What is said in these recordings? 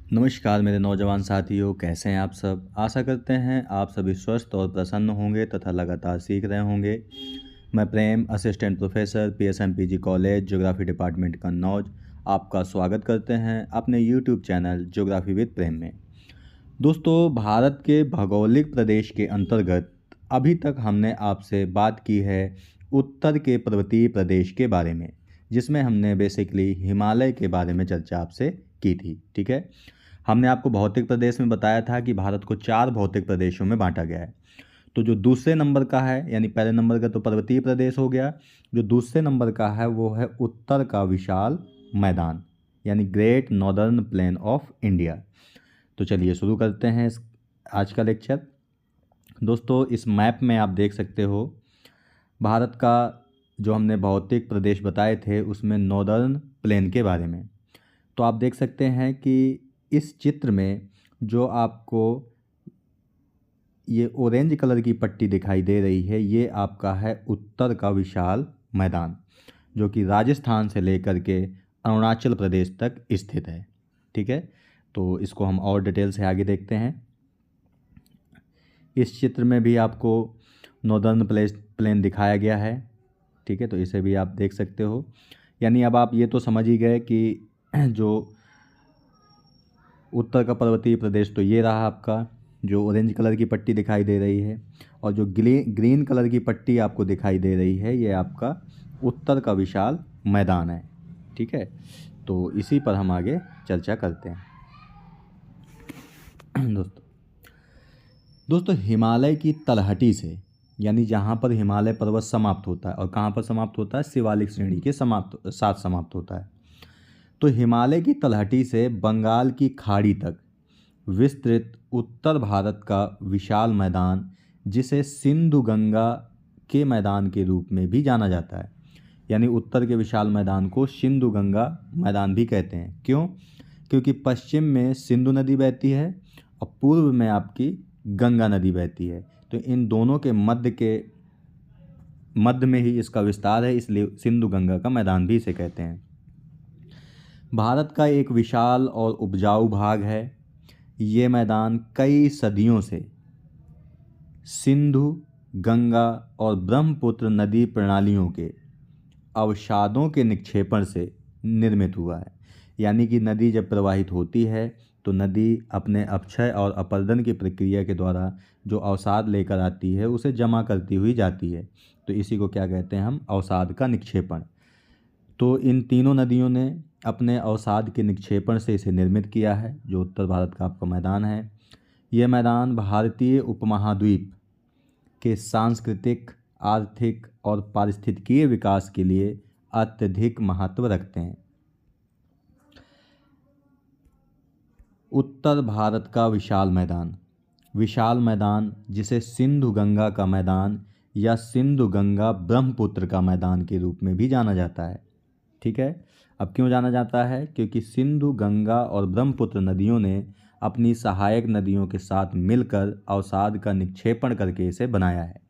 नमस्कार मेरे नौजवान साथियों, कैसे हैं आप सब। आशा करते हैं आप सभी स्वस्थ और प्रसन्न होंगे तथा लगातार सीख रहे होंगे। मैं Prem, assistant professor PSMPG college geography department Kannauj, आपका स्वागत करते हैं अपने YouTube channel geography with Prem में। दोस्तों, भारत के भौगोलिक प्रदेश के अंतर्गत अभी तक हमने आपसे बात की है उत्तर के पर्वतीय प्रदेश के बारे में, जिसमें हमने बेसिकली हिमालय के बारे में चर्चा आपसे की थी। ठीक है, हमने आपको भौतिक प्रदेश में बताया था कि भारत को 4 भौतिक प्रदेशों में बांटा गया है। तो जो दूसरे नंबर का है, यानी पहले नंबर का तो पर्वतीय प्रदेश हो गया, जो दूसरे नंबर का है वो है उत्तर का विशाल मैदान, यानी great northern plain of India. तो चलिए शुरू करते हैं आज का लेक्चर। दोस्तों, इस मैप में आप देख सकते हो भारत का जो हमने भौतिक प्रदेश बताए थे उसमें नॉर्दर्न प्लेन के बारे में। तो आप देख सकते हैं कि इस चित्र में जो आपको ये ऑरेंज कलर की पट्टी दिखाई दे रही है, ये आपका है उत्तर का विशाल मैदान, जो कि राजस्थान से लेकर के अरुणाचल प्रदेश तक स्थित है। ठीक है, तो इसको हम और डिटेल से आगे देखते हैं। इस चित्र में भी आपको नॉर्दर्न प्लेन दिखाया गया है। ठीक है, तो इसे भी आप देख सकते हो। यानी अब आप ये तो समझ ही गए कि जो उत्तर का पर्वतीय प्रदेश तो ये रहा आपका, जो ऑरेंज कलर की पट्टी दिखाई दे रही है, और जो ग्रीन कलर की पट्टी आपको दिखाई दे रही है ये आपका उत्तर का विशाल मैदान है। ठीक है, तो इसी पर हम आगे चर्चा करते हैं। दोस्तों, हिमालय की तलहटी से, यानी जहाँ पर हिमालय पर्वत समाप्त होता है, और कहाँ पर समाप्त होता है, शिवालिक श्रेणी के साथ समाप्त होता है। तो हिमालय की तलहटी से बंगाल की खाड़ी तक विस्तृत उत्तर भारत का विशाल मैदान, जिसे सिंधु गंगा के मैदान के रूप में भी जाना जाता है, यानी उत्तर के विशाल मैदान को सिंधु गंगा मैदान भी कहते हैं। क्यों? क्योंकि पश्चिम में सिंधु नदी बहती है और पूर्व में आपकी गंगा नदी बहती है। तो इन दोनों के मध्य में ही इसका विस्तार है, इसलिए सिंधु गंगा का मैदान भी इसे कहते हैं। भारत का एक विशाल और उपजाऊ भाग है। ये मैदान कई सदियों से सिंधु, गंगा और ब्रह्मपुत्र नदी प्रणालियों के अवसादों के निक्षेपण से निर्मित हुआ है। यानी कि नदी जब प्रवाहित होती है तो नदी अपने अपक्षय और अपरदन की प्रक्रिया के द्वारा जो अवसाद लेकर आती है उसे जमा करती हुई जाती है। तो इसी को क्या कहते हैं हम? अवसाद का निक्षेपण। तो इन तीनों नदियों ने अपने अवसाद के निक्षेपण से इसे निर्मित किया है, जो उत्तर भारत का आपका मैदान है। यह मैदान भारतीय उपमहाद्वीप के सांस्कृतिक, आर्थिक और पारिस्थितिकीय विकास के लिए अत्यधिक महत्व रखते हैं। उत्तर भारत का विशाल मैदान जिसे सिंधु गंगा का मैदान या सिंधु गंगा ब्रह्मपुत्र का मैदान के रूप में भी जाना जाता है। ठीक है, अब क्यों जाना जाता है? क्योंकि सिंधु, गंगा और ब्रह्मपुत्र नदियों ने अपनी सहायक नदियों के साथ मिलकर अवसाद का निक्षेपण करके इसे बनाया है।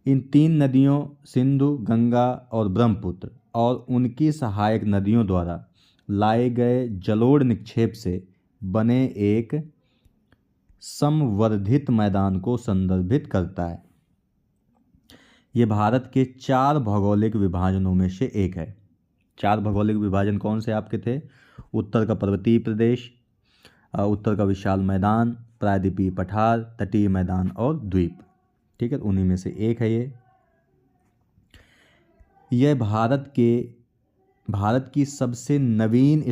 इन तीन नदियों सिंधु, गंगा और ब्रह्मपुत्र और उनकी सहायक नदियों द्वारा लाए गए जलोढ़ निक्षेप से बने एक समवर्धित मैदान को संदर्भित करता है। ये भारत के 4 भौगोलिक विभाजनों में से एक है। 4 भौगोलिक विभाजन कौन से आपके थे? उत्तर का पर्वतीय प्रदेश, उत्तर का विशाल मैदान, प्रायद्वीपीय पठार, तटीय मैदान और द्वीप। ठीक है, उन्हीं में से एक है यह भारत की सबसे नवीन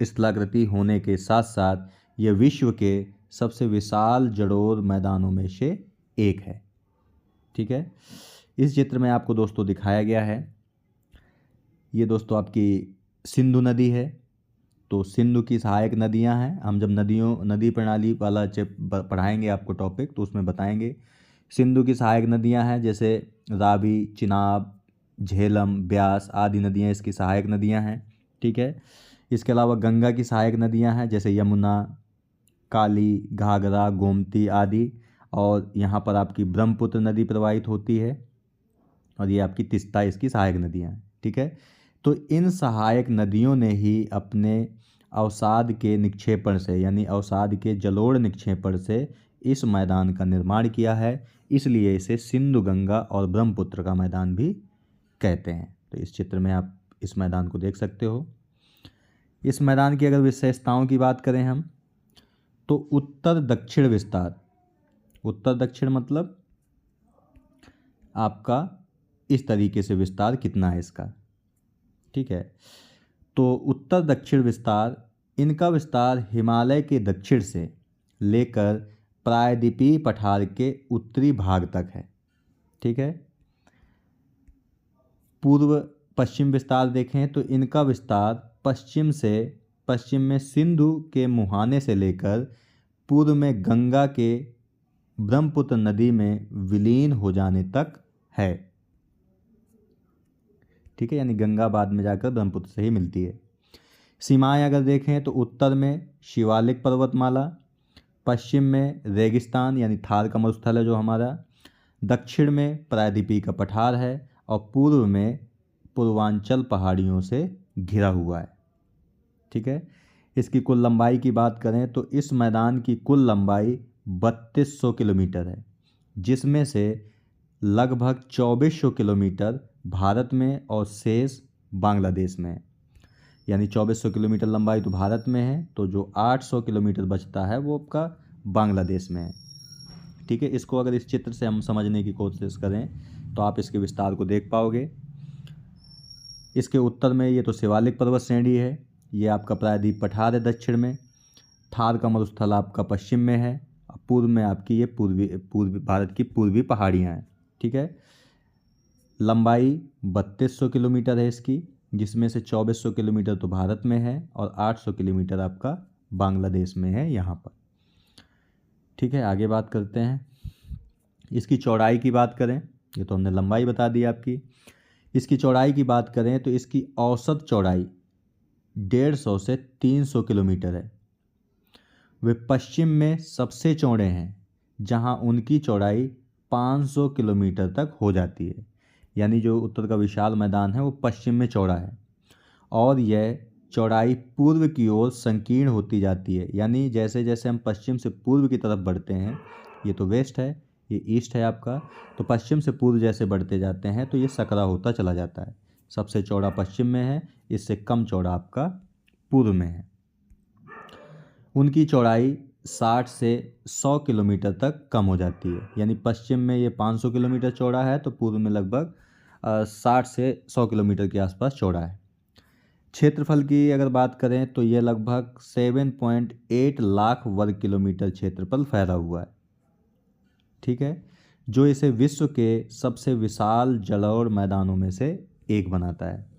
स्थलाकृति होने के साथ साथ यह विश्व के सबसे विशाल जलोढ़ मैदानों में से एक है। ठीक है, इस चित्र में आपको दोस्तों दिखाया गया है, ये दोस्तों आपकी सिंधु नदी है। तो सिंधु की सहायक नदियां हैं। हम जब नदी प्रणाली वाला पढ़ाएंगे आपको टॉपिक, तो उसमें बताएंगे। सिंधु की सहायक नदियां हैं, जैसे रावी, चिनाब, झेलम, ब्यास आदि नदियां इसकी सहायक नदियां हैं। ठीक है, इसके अलावा गंगा की सहायक नदियां हैं, जैसे यमुना, काली, घाघरा, गोमती आदि। और यहाँ पर आपकी ब्रह्मपुत्र नदी प्रवाहित होती है, और ये आपकी तीस्ता इसकी सहायक नदियाँ हैं। ठीक है, तो इन सहायक नदियों ने ही अपने अवसाद के निक्षेपण से यानी अवसाद के जलोढ़ निक्षेपण से इस मैदान का निर्माण किया है, इसलिए इसे सिंधु गंगा और ब्रह्मपुत्र का मैदान भी कहते हैं। तो इस चित्र में आप इस मैदान को देख सकते हो। इस मैदान की अगर विशेषताओं की बात करें हम, तो उत्तर दक्षिण विस्तार, उत्तर दक्षिण मतलब आपका इस तरीके से विस्तार कितना है इसका, ठीक है। तो उत्तर दक्षिण विस्तार, इनका विस्तार हिमालय के दक्षिण से लेकर प्रायद्वीपीय पठार के उत्तरी भाग तक है, ठीक है। पूर्व पश्चिम विस्तार देखें तो इनका विस्तार पश्चिम में सिंधु के मुहाने से लेकर पूर्व में गंगा के ब्रह्मपुत्र नदी में विलीन हो जाने तक है, ठीक है। यानी गंगा बाद में जाकर ब्रह्मपुत्र से ही मिलती है। सीमाएं अगर देखें तो उत्तर में शिवालिक पर्वतमाला, पश्चिम में रेगिस्तान यानी थार का मरुस्थल है जो हमारा, दक्षिण में प्रायद्वीपीय का पठार है और पूर्व में पूर्वांचल पहाड़ियों से घिरा हुआ है, ठीक है। इसकी कुल लंबाई की बात करें तो इस मैदान की कुल लंबाई 3200 किलोमीटर है, जिसमें से लगभग 2400 किलोमीटर भारत में और शेष बांग्लादेश में है। यानी 2400 किलोमीटर लंबाई तो भारत में है, तो जो 800 किलोमीटर बचता है वो आपका बांग्लादेश में है, ठीक है। इसको अगर इस चित्र से हम समझने की कोशिश करें तो आप इसके विस्तार को देख पाओगे। इसके उत्तर में ये तो शिवालिक पर्वत श्रेणी है, ये आपका प्रायद्वीप पठार है दक्षिण में, थार का मरुस्थल आपका पश्चिम में है, पूर्व में आपकी ये पूर्वी भारत की पूर्वी पहाड़ियाँ हैं, ठीक है। लंबाई 3200 किलोमीटर है इसकी, जिसमें से 2400 किलोमीटर तो भारत में है और 800 किलोमीटर आपका बांग्लादेश में है यहाँ पर, ठीक है। आगे बात करते हैं। इसकी चौड़ाई की बात करें, ये तो हमने लंबाई बता दी आपकी। इसकी चौड़ाई की बात करें तो इसकी औसत चौड़ाई 150 से 300 किलोमीटर है। वे पश्चिम में सबसे चौड़े हैं, जहां उनकी चौड़ाई 500 किलोमीटर तक हो जाती है। यानी जो उत्तर का विशाल मैदान है वो पश्चिम में चौड़ा है और यह चौड़ाई पूर्व की ओर संकीर्ण होती जाती है। यानी जैसे जैसे हम पश्चिम से पूर्व की तरफ बढ़ते हैं, ये तो वेस्ट है, ये ईस्ट है आपका, तो पश्चिम से पूर्व जैसे बढ़ते जाते हैं तो ये सकरा होता चला जाता है। सबसे चौड़ा पश्चिम में है, इससे कम चौड़ा आपका पूर्व में है। उनकी चौड़ाई 60 से 100 किलोमीटर तक कम हो जाती है। यानी पश्चिम में ये 500 किलोमीटर चौड़ा है तो पूर्व में लगभग 60 से 100 किलोमीटर के आसपास चौड़ा है। क्षेत्रफल की अगर बात करें तो ये लगभग 7.8 लाख वर्ग किलोमीटर क्षेत्रफल फैला हुआ है, ठीक है, जो इसे विश्व के सबसे विशाल जलोढ़ मैदानों में से एक बनाता है।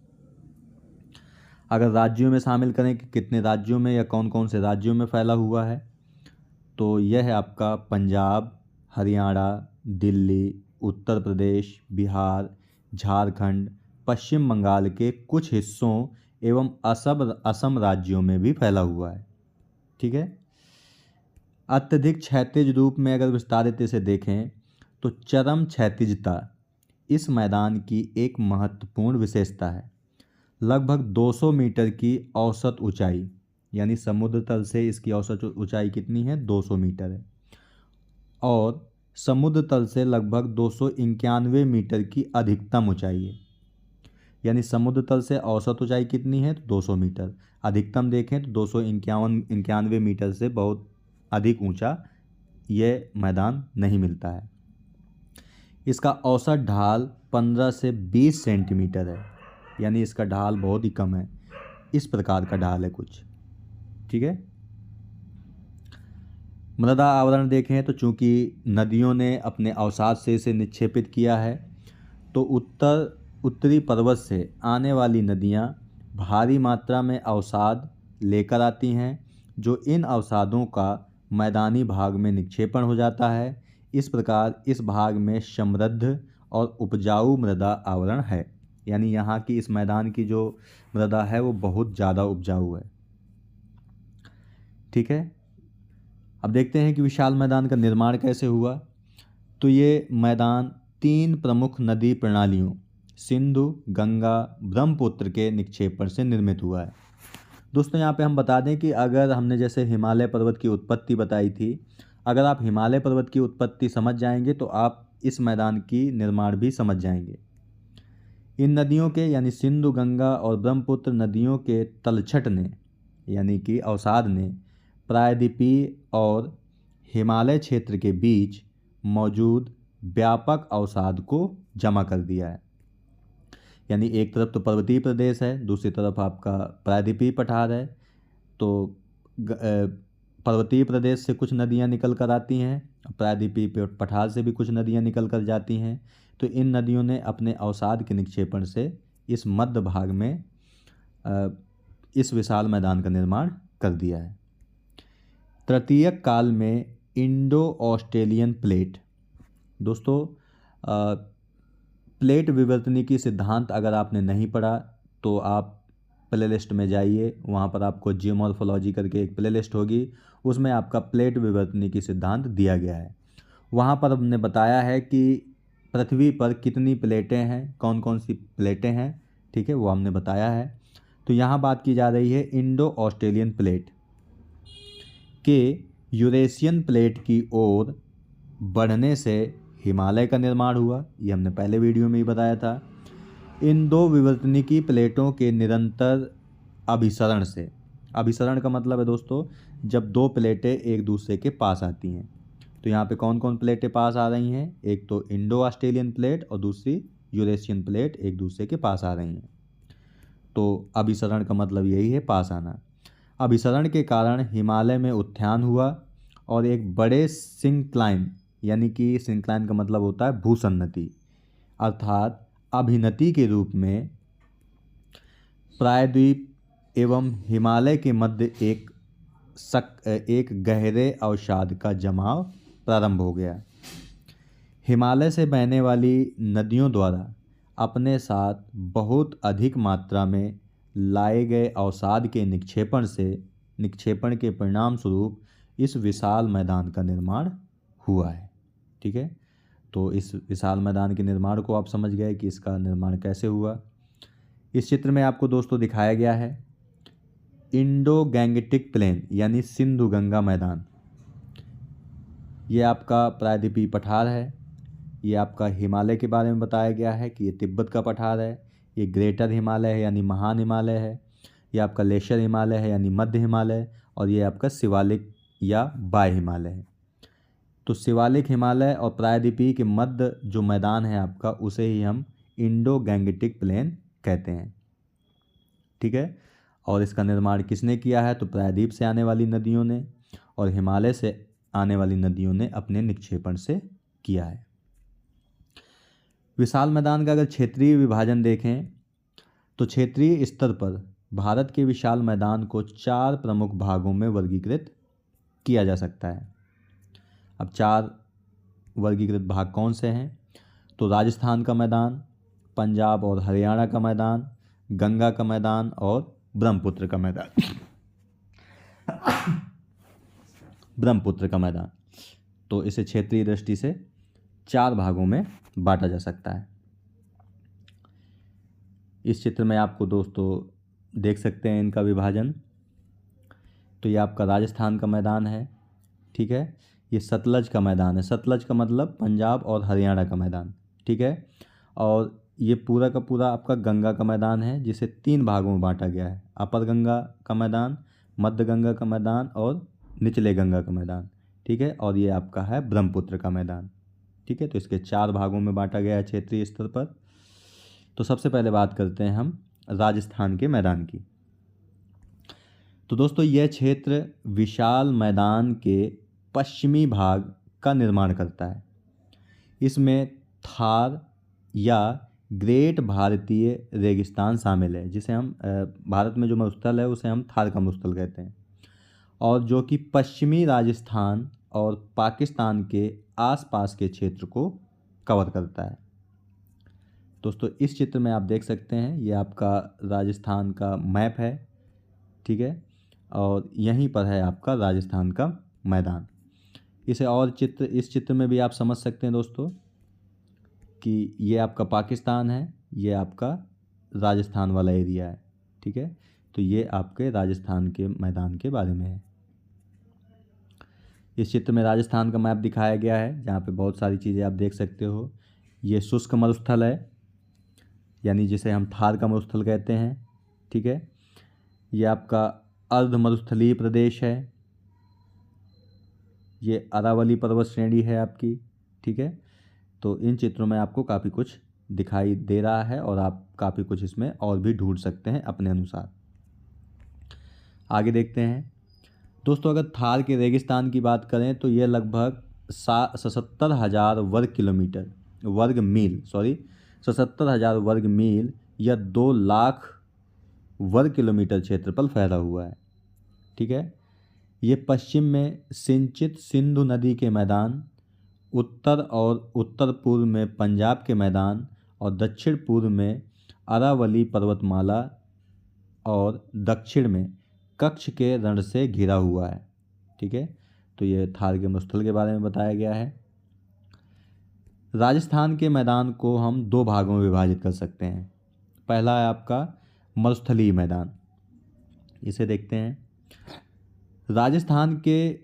अगर राज्यों में शामिल करें कि कितने राज्यों में या कौन कौन से राज्यों में फैला हुआ है, तो यह है आपका पंजाब, हरियाणा, दिल्ली, उत्तर प्रदेश, बिहार, झारखंड, पश्चिम बंगाल के कुछ हिस्सों एवं असम राज्यों में भी फैला हुआ है, ठीक है। अत्यधिक क्षैतिज रूप में अगर विस्तारित इसे देखें तो चरम क्षैतिजता इस मैदान की एक महत्वपूर्ण विशेषता है। लगभग 200 मीटर की औसत ऊंचाई, यानी समुद्र तल से इसकी औसत ऊंचाई कितनी है, 200 मीटर है, और समुद्र तल से लगभग 291 मीटर की अधिकतम ऊंचाई है। यानी समुद्र तल से औसत ऊंचाई कितनी है, तो 200 मीटर, अधिकतम देखें तो 291 मीटर से बहुत अधिक ऊंचा यह मैदान नहीं मिलता है। इसका औसत ढाल 15 से 20 सेंटीमीटर है, यानी इसका ढाल बहुत ही कम है, इस प्रकार का ढाल है कुछ, ठीक है। मृदा आवरण देखें तो चूंकि नदियों ने अपने अवसाद से इसे निक्षेपित किया है, तो उत्तरी पर्वत से आने वाली नदियां भारी मात्रा में अवसाद लेकर आती हैं, जो इन अवसादों का मैदानी भाग में निक्षेपण हो जाता है। इस प्रकार इस भाग में समृद्ध और उपजाऊ मृदा आवरण है। यानी यहाँ की इस मैदान की जो मृदा है वो बहुत ज़्यादा उपजाऊ है, ठीक है। अब देखते हैं कि विशाल मैदान का निर्माण कैसे हुआ। तो ये मैदान 3 प्रमुख नदी प्रणालियों सिंधु, गंगा, ब्रह्मपुत्र के निक्षेपण से निर्मित हुआ है। दोस्तों यहाँ पे हम बता दें कि अगर हमने जैसे हिमालय पर्वत की उत्पत्ति बताई थी, अगर आप हिमालय पर्वत की उत्पत्ति समझ जाएंगे तो आप इस मैदान की निर्माण भी समझ जाएंगे। इन नदियों के यानी सिंधु, गंगा और ब्रह्मपुत्र नदियों के तलछट ने यानी कि अवसाद ने प्रायद्वीपीय और हिमालय क्षेत्र के बीच मौजूद व्यापक अवसाद को जमा कर दिया है। यानी एक तरफ तो पर्वतीय प्रदेश है, दूसरी तरफ आपका प्रायद्वीपीय पठार है। तो पर्वतीय प्रदेश से कुछ नदियां निकल कर आती हैं, प्रायद्वीपीय पठार से भी कुछ नदियां निकल कर जाती हैं। तो इन नदियों ने अपने अवसाद के निक्षेपण से इस मध्य भाग में इस विशाल मैदान का निर्माण कर दिया है। तृतीयक काल में इंडो ऑस्ट्रेलियन प्लेट, दोस्तों प्लेट विवर्तनिकी सिद्धांत अगर आपने नहीं पढ़ा तो आप प्लेलिस्ट में जाइए, वहाँ पर आपको जियोमॉर्फोलॉजी करके एक प्लेलिस्ट होगी, उसमें आपका प्लेट विवर्तनिकी सिद्धांत दिया गया है। वहाँ पर हमने बताया है कि पृथ्वी पर कितनी प्लेटें हैं, कौन कौन सी प्लेटें हैं, ठीक है, वो हमने बताया है। तो यहाँ बात की जा रही है इंडो ऑस्ट्रेलियन प्लेट के यूरेशियन प्लेट की ओर बढ़ने से हिमालय का निर्माण हुआ, ये हमने पहले वीडियो में ही बताया था। इन दो विवर्तनिकी प्लेटों के निरंतर अभिसरण से, अभिसरण का मतलब है दोस्तों जब दो प्लेटें एक दूसरे के पास आती हैं। तो यहाँ पे कौन कौन प्लेटें पास आ रही हैं, एक तो इंडो ऑस्ट्रेलियन प्लेट और दूसरी यूरेशियन प्लेट एक दूसरे के पास आ रही हैं। तो अभिसरण का मतलब यही है, पास आना। अभिसरण के कारण हिमालय में उत्थान हुआ और एक बड़े सिंक्लाइन, यानी कि सिंक्लाइन का मतलब होता है भूसन्नति अर्थात अभिनति के रूप में प्रायद्वीप एवं हिमालय के मध्य एक गहरे अवसाद का जमाव प्रारंभ हो गया। हिमालय से बहने वाली नदियों द्वारा अपने साथ बहुत अधिक मात्रा में लाए गए अवसाद के निक्षेपण के परिणाम स्वरूप इस विशाल मैदान का निर्माण हुआ है। ठीक है, तो इस विशाल मैदान के निर्माण को आप समझ गए कि इसका निर्माण कैसे हुआ। इस चित्र में आपको दोस्तों दिखाया गया है इंडो गैंगटिक प्लेन यानी सिंधु गंगा मैदान। ये आपका प्रायद्वीपीय पठार है, ये आपका हिमालय के बारे में बताया गया है कि ये तिब्बत का पठार है, ये ग्रेटर हिमालय है यानी महान हिमालय है, ये आपका लेशर हिमालय है यानी मध्य हिमालय, और ये आपका शिवालिक या बाह्य हिमालय है। तो शिवालिक हिमालय और प्रायद्वीपीय के मध्य जो मैदान है आपका, उसे ही हम इंडो गैंगटिक प्लेन कहते हैं। ठीक है, और इसका निर्माण किसने किया है, तो प्रायद्वीप से आने वाली नदियों ने और हिमालय से आने वाली नदियों ने अपने निक्षेपण से किया है। विशाल मैदान का अगर क्षेत्रीय विभाजन देखें तो क्षेत्रीय स्तर पर भारत के विशाल मैदान को 4 प्रमुख भागों में वर्गीकृत किया जा सकता है। अब 4 वर्गीकृत भाग कौन से हैं, तो राजस्थान का मैदान, पंजाब और हरियाणा का मैदान, गंगा का मैदान और ब्रह्मपुत्र का मैदान। ब्रह्मपुत्र का मैदान। तो इसे क्षेत्रीय दृष्टि से 4 भागों में बांटा जा सकता है। इस चित्र में आपको दोस्तों देख सकते हैं इनका विभाजन। तो ये आपका राजस्थान का मैदान है, ठीक है। ये सतलज का मैदान है, सतलज का मतलब पंजाब और हरियाणा का मैदान, ठीक है। और ये पूरा का पूरा आपका गंगा का मैदान है, जिसे 3 भागों में बांटा गया है, अपर गंगा का मैदान, मध्य गंगा का मैदान और निचले गंगा का मैदान, ठीक है। और ये आपका है ब्रह्मपुत्र का मैदान, ठीक है। तो इसके 4 भागों में बांटा गया है क्षेत्रीय स्तर पर। तो सबसे पहले बात करते हैं हम राजस्थान के मैदान की। तो दोस्तों यह क्षेत्र विशाल मैदान के पश्चिमी भाग का निर्माण करता है। इसमें थार या ग्रेट भारतीय रेगिस्तान शामिल है, जिसे हम भारत में जो मरुस्थल है उसे हम थार का मरुस्थल कहते हैं, और जो कि पश्चिमी राजस्थान और पाकिस्तान के आसपास के क्षेत्र को कवर करता है। दोस्तों इस चित्र में आप देख सकते हैं, ये आपका राजस्थान का मैप है, ठीक है, और यहीं पर है आपका राजस्थान का मैदान। इसे और इस चित्र में भी आप समझ सकते हैं दोस्तों कि ये आपका पाकिस्तान है, ये आपका राजस्थान वाला एरिया है, ठीक है। तो ये आपके राजस्थान के मैदान के बारे में है। इस चित्र में राजस्थान का मैप दिखाया गया है, जहाँ पे बहुत सारी चीज़ें आप देख सकते हो। ये शुष्क मरुस्थल है, यानी जिसे हम थार का मरुस्थल कहते हैं। ठीक है, ये आपका अर्ध मरुस्थलीय प्रदेश है। ये अरावली पर्वत श्रेणी है आपकी। ठीक है, तो इन चित्रों में आपको काफ़ी कुछ दिखाई दे रहा है और आप काफ़ी कुछ इसमें और भी ढूंढ सकते हैं अपने अनुसार। आगे देखते हैं दोस्तों, अगर थार के रेगिस्तान की बात करें तो ये लगभग 77,000 वर्ग मील 77,000 वर्ग मील या 2 लाख वर्ग किलोमीटर क्षेत्रफल फैला हुआ है। ठीक है, ये पश्चिम में सिंचित सिंधु नदी के मैदान, उत्तर और उत्तर पूर्व में पंजाब के मैदान और दक्षिण पूर्व में अरावली पर्वतमाला और दक्षिण में कच्छ के रण से घिरा हुआ है। ठीक है, तो ये थार के मरुस्थल के बारे में बताया गया है। राजस्थान के मैदान को हम 2 भागों में विभाजित कर सकते हैं। पहला है आपका मरुस्थलीय मैदान, इसे देखते हैं। राजस्थान के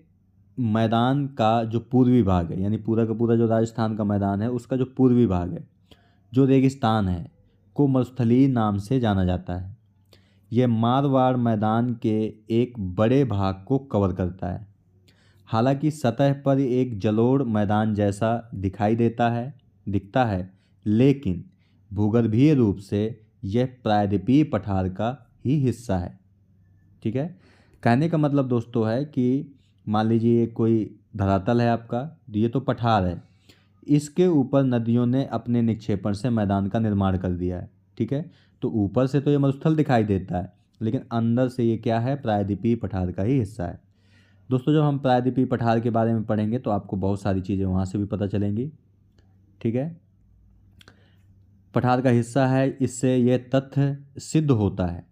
मैदान का जो पूर्वी भाग है, यानी पूरा का पूरा जो राजस्थान का मैदान है उसका जो पूर्वी भाग है, जो रेगिस्तान है, को मरुस्थलीय नाम से जाना जाता है। यह मारवाड़ मैदान के एक बड़े भाग को कवर करता है। हालांकि सतह पर एक जलोढ़ मैदान जैसा दिखता है, लेकिन भूगर्भीय रूप से यह प्रायद्वीपीय पठार का ही हिस्सा है। ठीक है, कहने का मतलब दोस्तों है कि मान लीजिए कोई धरातल है आपका, ये तो पठार है, इसके ऊपर नदियों ने अपने निक्षेपण से मैदान का निर्माण कर दिया है। ठीक है, तो ऊपर से तो ये मरुस्थल दिखाई देता है, लेकिन अंदर से ये क्या है, प्रायद्वीपीय पठार का ही हिस्सा है। दोस्तों, जब हम प्रायद्वीपीय पठार के बारे में पढ़ेंगे तो आपको बहुत सारी चीज़ें वहाँ से भी पता चलेंगी। ठीक है, पठार का हिस्सा है, इससे यह तथ्य सिद्ध होता है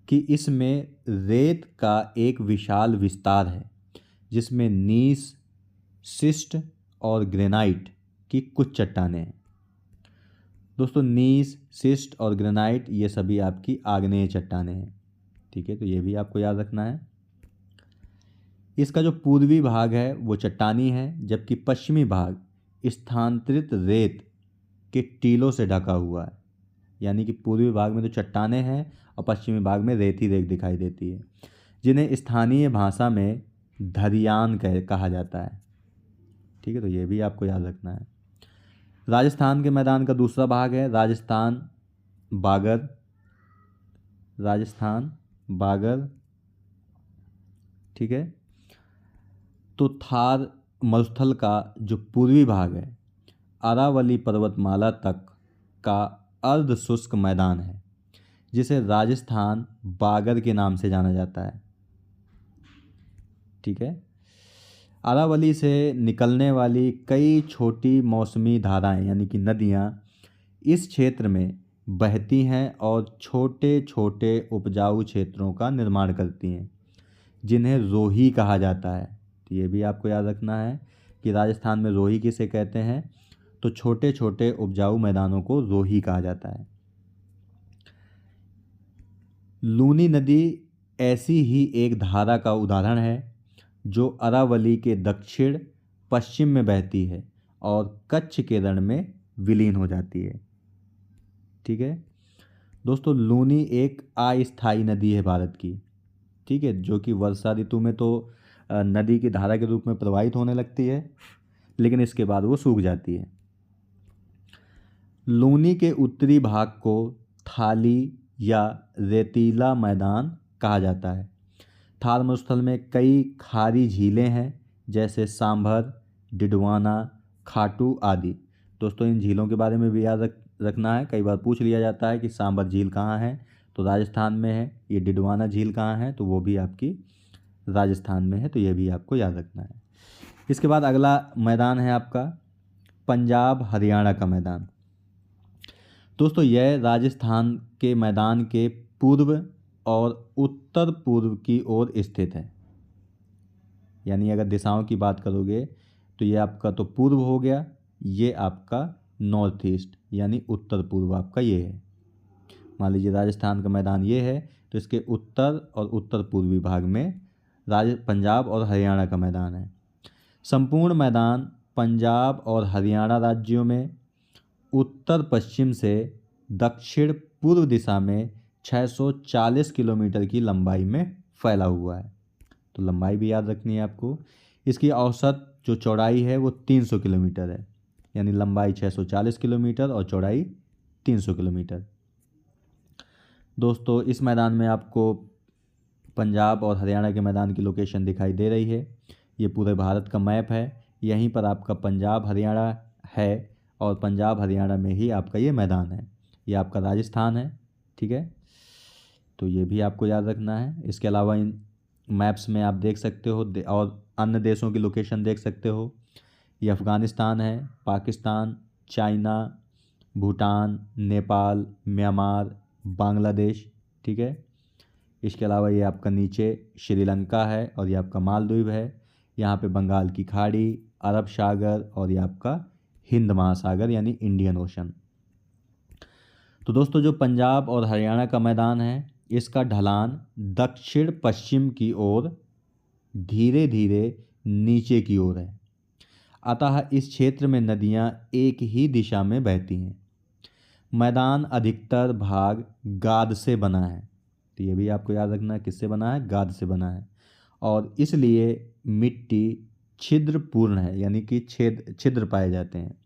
कि इसमें रेत का एक विशाल विस्तार है, जिसमें नीस, शिस्ट और ग्रेनाइट की कुछ चट्टानें हैं। दोस्तों, नीस, शिस्ट और ग्रेनाइट ये सभी आपकी आग्नेय चट्टानें हैं। ठीक है, तो ये भी आपको याद रखना है। इसका जो पूर्वी भाग है वो चट्टानी है, जबकि पश्चिमी भाग स्थानांतरित रेत के टीलों से ढका हुआ है। यानी कि पूर्वी भाग में तो चट्टानें हैं और पश्चिमी भाग में रेत ही रेत दिखाई देती है, जिन्हें स्थानीय भाषा में धरियान कहा जाता है। ठीक है, तो ये भी आपको याद रखना है। राजस्थान के मैदान का दूसरा भाग है राजस्थान बागर। ठीक है, तो थार मरुस्थल का जो पूर्वी भाग है अरावली पर्वतमाला तक का अर्ध शुष्क मैदान है, जिसे राजस्थान बागर के नाम से जाना जाता है। ठीक है, अरावली से निकलने वाली कई छोटी मौसमी धाराएं यानी कि नदियां इस क्षेत्र में बहती हैं और छोटे छोटे उपजाऊ क्षेत्रों का निर्माण करती हैं, जिन्हें रोही कहा जाता है। तो ये भी आपको याद रखना है कि राजस्थान में रोही किसे कहते हैं, तो छोटे छोटे उपजाऊ मैदानों को रोही कहा जाता है। लूनी नदी ऐसी ही एक धारा का उदाहरण है, जो अरावली के दक्षिण पश्चिम में बहती है और कच्छ के रण में विलीन हो जाती है। ठीक है दोस्तों, लूनी एक अस्थायी नदी है भारत की। ठीक है, जो कि वर्षा ऋतु में तो नदी की धारा के रूप में प्रवाहित होने लगती है, लेकिन इसके बाद वो सूख जाती है। लूनी के उत्तरी भाग को थाली या रेतीला मैदान कहा जाता है। थार मरुस्थल में कई खारी झीलें हैं, जैसे सांभर, डिडवाना, खाटू आदि। दोस्तों, इन झीलों के बारे में भी याद रखना है। कई बार पूछ लिया जाता है कि सांभर झील कहाँ है, तो राजस्थान में है। ये डिडवाना झील कहाँ है, तो वो भी आपकी राजस्थान में है, तो ये भी आपको याद रखना है। इसके बाद अगला मैदान है आपका पंजाब हरियाणा का मैदान। दोस्तों, यह राजस्थान के मैदान के पूर्व और उत्तर पूर्व की ओर स्थित है। यानी अगर दिशाओं की बात करोगे तो ये आपका तो पूर्व हो गया, ये आपका नॉर्थ ईस्ट यानी उत्तर पूर्व आपका ये है। मान लीजिए राजस्थान का मैदान ये है, तो इसके उत्तर और उत्तर पूर्वी भाग में पंजाब और हरियाणा का मैदान है। संपूर्ण मैदान पंजाब और हरियाणा राज्यों में उत्तर पश्चिम से दक्षिण पूर्व दिशा में 640 किलोमीटर की लंबाई में फैला हुआ है। तो लंबाई भी याद रखनी है आपको। इसकी औसत जो चौड़ाई है वो 300 किलोमीटर है, यानी लंबाई 640 किलोमीटर और चौड़ाई 300 किलोमीटर। दोस्तों इस मैदान में आपको पंजाब और हरियाणा के मैदान की लोकेशन दिखाई दे रही है। ये पूरे भारत का मैप है। यहीं पर आपका पंजाब हरियाणा है और पंजाब हरियाणा में ही आपका ये मैदान है। ये आपका राजस्थान है, ठीक है। तो ये भी आपको याद रखना है। इसके अलावा इन मैप्स में आप देख सकते हो और अन्य देशों की लोकेशन देख सकते हो। ये अफ़गानिस्तान है, पाकिस्तान, चाइना, भूटान, नेपाल, म्यांमार, बांग्लादेश, ठीक है। इसके अलावा ये आपका नीचे श्रीलंका है और ये आपका मालदीव है। यहाँ पे बंगाल की खाड़ी, अरब सागर और ये आपका हिंद महासागर यानी इंडियन ओशन। तो दोस्तों जो पंजाब और हरियाणा का मैदान है इसका ढलान दक्षिण पश्चिम की ओर धीरे धीरे नीचे की ओर है, अतः इस क्षेत्र में नदियाँ एक ही दिशा में बहती हैं। मैदान अधिकतर भाग गाद से बना है, तो ये भी आपको याद रखना है, किससे बना है, गाद से बना है, और इसलिए मिट्टी छिद्रपूर्ण है, यानी कि छिद्र पाए जाते हैं।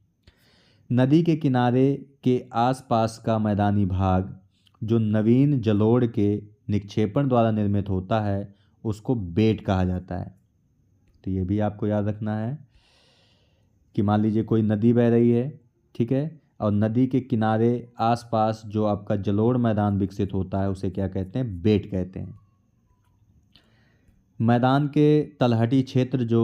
नदी के किनारे के आसपास का मैदानी भाग जो नवीन जलोढ़ के निक्षेपण द्वारा निर्मित होता है उसको बेट कहा जाता है। तो ये भी आपको याद रखना है कि मान लीजिए कोई नदी बह रही है, ठीक है, और नदी के किनारे आसपास जो आपका जलोढ़ मैदान विकसित होता है उसे क्या कहते हैं, बेट कहते हैं। मैदान के तलहटी क्षेत्र जो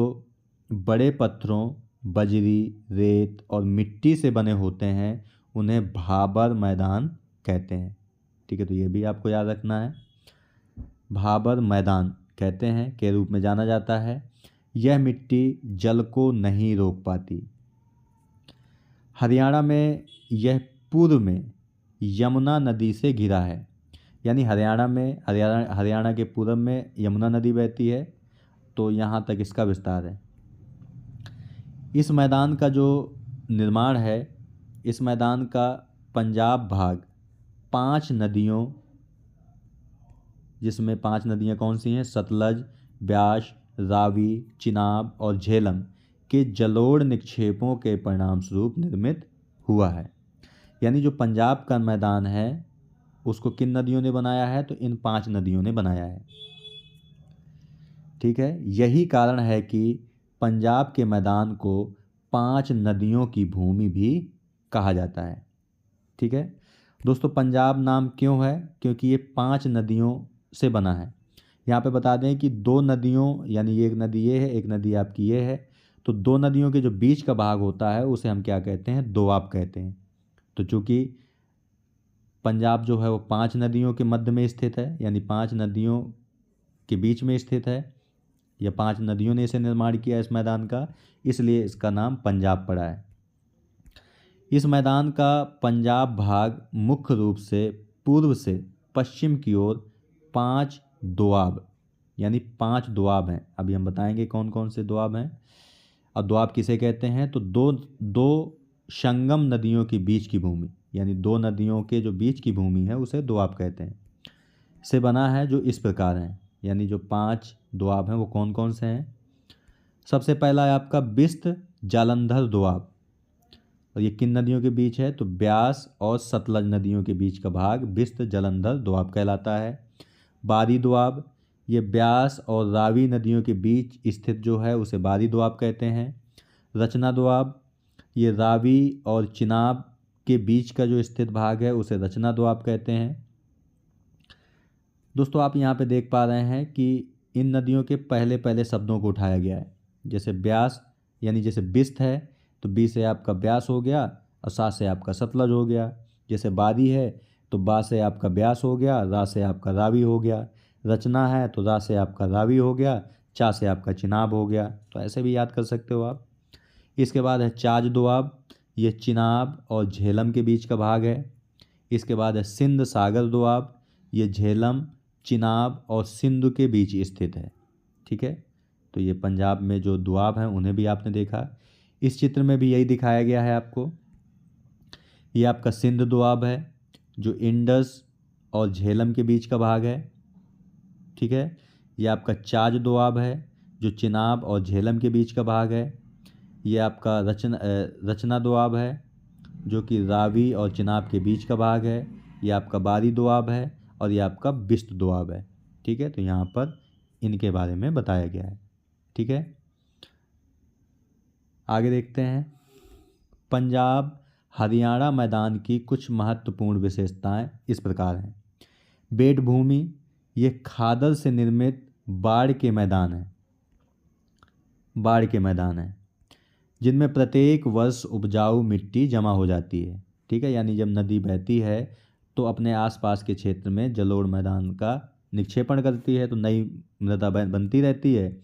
बड़े पत्थरों, बजरी, रेत और मिट्टी से बने होते हैं उन्हें भाबर मैदान कहते हैं, ठीक है। तो ये भी आपको याद रखना है, भाबर मैदान कहते हैं के रूप में जाना जाता है। यह मिट्टी जल को नहीं रोक पाती। हरियाणा में यह पूर्व में यमुना नदी से घिरा है, यानी हरियाणा के पूर्व में यमुना नदी बहती है, तो यहाँ तक इसका विस्तार है। इस मैदान का जो निर्माण है, इस मैदान का पंजाब भाग 5 नदियों, जिसमें 5 नदियाँ कौन सी हैं, सतलज, ब्यास, रावी, चिनाब और झेलम के जलोढ़ निक्षेपों के परिणाम स्वरूप निर्मित हुआ है। यानी जो पंजाब का मैदान है उसको किन नदियों ने बनाया है, तो इन 5 नदियों ने बनाया है, ठीक है। यही कारण है कि पंजाब के मैदान को 5 नदियों की भूमि भी कहा जाता है, ठीक है। दोस्तों पंजाब नाम क्यों है, क्योंकि ये 5 नदियों से बना है। यहाँ पे बता दें कि 2 नदियों, यानी ये एक नदी ये है, एक नदी आपकी ये है, तो 2 नदियों के जो बीच का भाग होता है उसे हम क्या कहते हैं, दोआब कहते हैं। तो चूँकि पंजाब जो है वो 5 नदियों के मध्य में स्थित है, यानी 5 नदियों के बीच में स्थित है, या 5 नदियों ने इसे निर्माण किया इस मैदान का, इसलिए इसका नाम पंजाब पड़ा है। इस मैदान का पंजाब भाग मुख्य रूप से पूर्व से पश्चिम की ओर 5 दोआब, यानी 5 दोआब हैं। अभी हम बताएंगे कौन कौन से दोआब हैं। और दोआब किसे कहते हैं, तो दो संगम नदियों के बीच की भूमि, यानी 2 नदियों के जो बीच की भूमि है उसे दोआब कहते हैं। से बना है जो इस प्रकार हैं, यानी जो 5 दोआब हैं वो कौन कौन से हैं। सबसे पहला है आपका बिस्त जालंधर दोआब, और ये किन नदियों के बीच है, तो ब्यास और सतलज नदियों के बीच का भाग बिस्त जालंधर दोआब कहलाता है। बारी दोआब, ये ब्यास और रावी नदियों के बीच स्थित जो है उसे बारी दोआब कहते हैं। रचना दोआब, ये रावी और चिनाब के बीच का जो स्थित भाग है उसे रचना दोआब कहते हैं। दोस्तों आप यहाँ पे देख पा रहे हैं कि इन नदियों के पहले पहले शब्दों को उठाया गया है। जैसे ब्यास, यानी जैसे बिस्त है तो बी से आपका ब्यास हो गया और सा से आपका सतलज हो गया। जैसे बारी है तो बा से आपका ब्यास हो गया, रा से आपका रावी हो गया। रचना है तो रा से आपका रावी हो गया, चा से आपका चिनाब हो गया। तो ऐसे भी याद कर सकते हो आप। इसके बाद है चाज दोआब, ये चिनाब और झेलम के बीच का भाग है। इसके बाद है सिंध सागर दोआब, ये झेलम चिनाब और सिंध के बीच स्थित है। ठीक है, तो ये पंजाब में जो दोआब हैं उन्हें भी आपने देखा। इस चित्र में भी यही दिखाया गया है आपको। ये आपका सिंध दोआब है जो इंडस और झेलम के बीच का भाग है। ठीक है, ये आपका चाज दोआब है जो चिनाब और झेलम के बीच का भाग है। ये आपका रचना दोआब है जो कि रावी और चिनाब के बीच का भाग है। ये आपका बारी दोआब है और ये आपका बिस्त दोआब है। ठीक है, तो यहाँ पर इनके बारे में बताया गया है। ठीक है, आगे देखते हैं। पंजाब हरियाणा मैदान की कुछ महत्वपूर्ण विशेषताएं इस प्रकार हैं। बेट भूमि, ये खादर से निर्मित बाढ़ के मैदान हैं जिनमें प्रत्येक वर्ष उपजाऊ मिट्टी जमा हो जाती है। ठीक है, यानी जब नदी बहती है तो अपने आसपास के क्षेत्र में जलोढ़ मैदान का निक्षेपण करती है, तो नई मृदा बनती रहती है,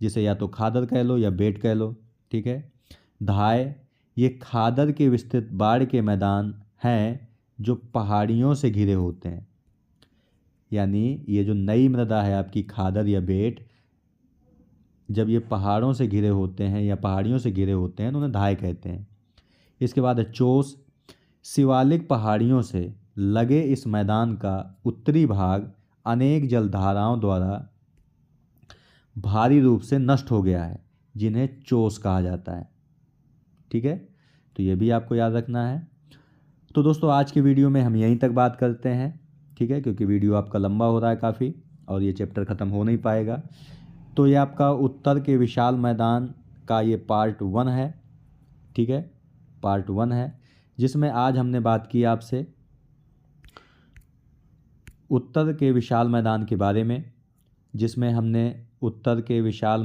जिसे या तो खादर कह लो या बेट कह लो। ठीक है, धाय, ये खादर के विस्तृत बाढ़ के मैदान हैं जो पहाड़ियों से घिरे होते हैं। यानी ये जो नई मृदा है आपकी खादर या बेट, जब ये पहाड़ों से घिरे होते हैं या पहाड़ियों से घिरे होते हैं तो उन्हें धाय कहते हैं। इसके बाद है चोस, शिवालिक पहाड़ियों से लगे इस मैदान का उत्तरी भाग अनेक जलधाराओं द्वारा भारी रूप से नष्ट हो गया है, जिन्हें चोस कहा जाता है। ठीक है, तो ये भी आपको याद रखना है। तो दोस्तों आज के वीडियो में हम यहीं तक बात करते हैं। ठीक है, क्योंकि वीडियो आपका लंबा हो रहा है काफ़ी और ये चैप्टर ख़त्म हो नहीं पाएगा। तो ये आपका उत्तर के विशाल मैदान का ये पार्ट 1 है। ठीक है, पार्ट 1 है जिसमें आज हमने बात की आपसे उत्तर के विशाल मैदान के बारे में, जिसमें हमने उत्तर के विशाल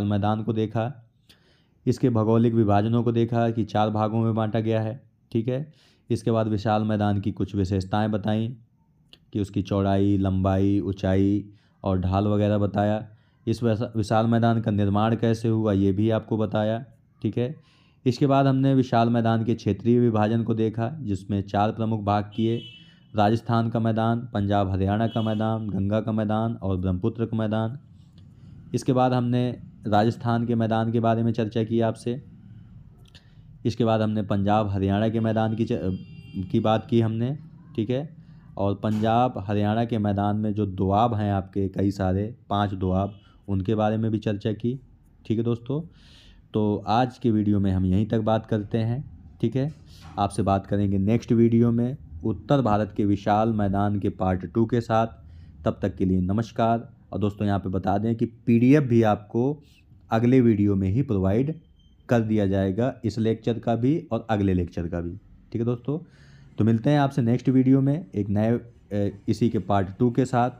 मैदान को देखा, इसके भौगोलिक विभाजनों को देखा कि 4 भागों में बांटा गया है। ठीक है, इसके बाद विशाल मैदान की कुछ विशेषताएं बताई कि उसकी चौड़ाई, लंबाई, ऊंचाई और ढाल वगैरह बताया। इस विशाल मैदान का निर्माण कैसे हुआ ये भी आपको बताया। ठीक है, इसके बाद हमने विशाल मैदान के क्षेत्रीय विभाजन को देखा, जिसमें 4 प्रमुख भाग किए: राजस्थान का मैदान, पंजाब हरियाणा का मैदान, गंगा का मैदान और ब्रह्मपुत्र का मैदान। इसके बाद हमने राजस्थान के मैदान के बारे में चर्चा की आपसे। इसके बाद हमने पंजाब हरियाणा के मैदान की बात की हमने। ठीक है, और पंजाब हरियाणा के मैदान में जो दोआब हैं आपके कई सारे 5 दोआब, उनके बारे में भी चर्चा की। ठीक है दोस्तों, तो आज के वीडियो में हम यहीं तक बात करते हैं। ठीक है, आपसे बात करेंगे नेक्स्ट वीडियो में उत्तर भारत के विशाल मैदान के पार्ट 2 के साथ। तब तक के लिए नमस्कार। और दोस्तों यहाँ पे बता दें कि PDF भी आपको अगले वीडियो में ही प्रोवाइड कर दिया जाएगा, इस लेक्चर का भी और अगले लेक्चर का भी। ठीक है दोस्तों, तो मिलते हैं आपसे नेक्स्ट वीडियो में एक नए इसी के पार्ट 2 के साथ।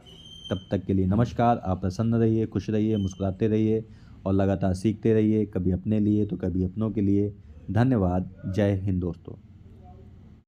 तब तक के लिए नमस्कार। आप प्रसन्न रहिए, खुश रहिए, मुस्कुराते रहिए और लगातार सीखते रहिए, कभी अपने लिए तो कभी अपनों के लिए। धन्यवाद। जय हिंद दोस्तों।